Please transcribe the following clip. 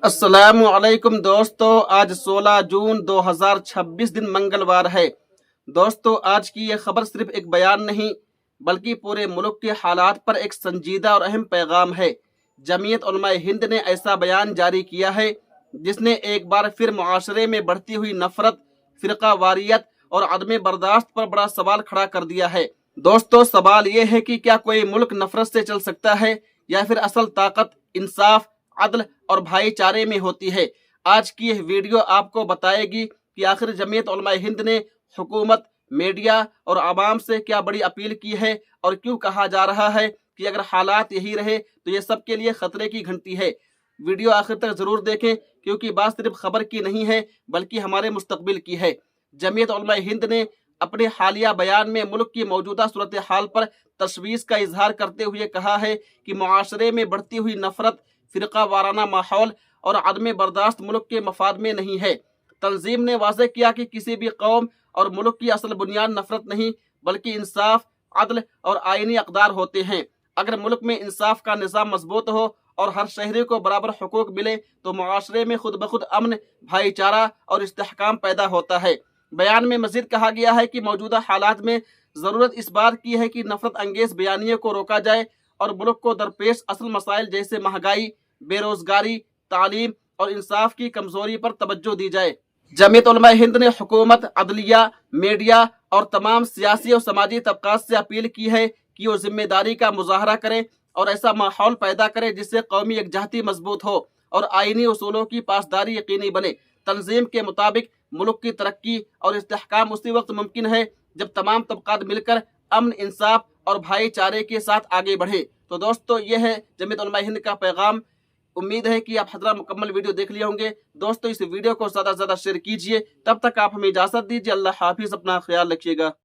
السلام علیکم دوستو، آج 16 جون 2026 دن منگلوار ہے۔ دوستو، آج کی یہ خبر صرف ایک بیان نہیں بلکہ پورے ملک کے حالات پر ایک سنجیدہ اور اہم پیغام ہے۔ جمعیت علماء ہند نے ایسا بیان جاری کیا ہے جس نے ایک بار پھر معاشرے میں بڑھتی ہوئی نفرت، فرقہ واریت اور عدم برداشت پر بڑا سوال کھڑا کر دیا ہے۔ دوستو، سوال یہ ہے کہ کیا کوئی ملک نفرت سے چل سکتا ہے یا پھر اصل طاقت انصاف، عدل اور بھائی چارے میں ہوتی ہے؟ آج کی یہ ویڈیو آپ کو بتائے گی کہ آخر جمعیت علماء ہند نے حکومت، میڈیا اور عوام سے کیا بڑی اپیل کی ہے، اور کیوں کہا جا رہا ہے کہ اگر حالات یہی رہے تو یہ سب کے لیے خطرے کی گھنٹی ہے۔ ویڈیو آخر تک ضرور دیکھیں کیونکہ بات صرف خبر کی نہیں ہے بلکہ ہمارے مستقبل کی ہے۔ جمعیت علماء ہند نے اپنے حالیہ بیان میں ملک کی موجودہ صورتحال پر تشویش کا اظہار کرتے ہوئے کہا ہے کہ معاشرے میں بڑھتی ہوئی نفرت، فرقہ وارانہ ماحول اور عدم برداشت ملک کے مفاد میں نہیں ہے۔ تنظیم نے واضح کیا کہ کسی بھی قوم اور ملک کی اصل بنیاد نفرت نہیں بلکہ انصاف، عدل اور آئینی اقدار ہوتے ہیں۔ اگر ملک میں انصاف کا نظام مضبوط ہو اور ہر شہری کو برابر حقوق ملے تو معاشرے میں خود بخود امن، بھائی چارہ اور استحکام پیدا ہوتا ہے۔ بیان میں مزید کہا گیا ہے کہ موجودہ حالات میں ضرورت اس بات کی ہے کہ نفرت انگیز بیانیے کو روکا جائے اور ملک کو درپیش اصل مسائل جیسے مہنگائی، بے روزگاری، تعلیم اور انصاف کی کمزوری پر توجہ دی جائے۔ جمعیت علماء ہند نے حکومت، عدلیہ، میڈیا اور تمام سیاسی اور سماجی طبقات سے اپیل کی ہے کہ وہ ذمہ داری کا مظاہرہ کریں اور ایسا ماحول پیدا کریں جس سے قومی یکجہتی مضبوط ہو اور آئینی اصولوں کی پاسداری یقینی بنے۔ تنظیم کے مطابق ملک کی ترقی اور استحکام اسی وقت ممکن ہے جب تمام طبقات مل کر امن، انصاف اور بھائی چارے کے ساتھ آگے بڑھے۔ تو دوستو، یہ ہے جمعیت علماء ہند کا پیغام۔ امید ہے کہ آپ حضرات مکمل ویڈیو دیکھ لیے ہوں گے۔ دوستو، اس ویڈیو کو زیادہ سے زیادہ شیئر کیجئے۔ تب تک آپ ہمیں اجازت دیجیے۔ اللہ حافظ، اپنا خیال رکھیے گا۔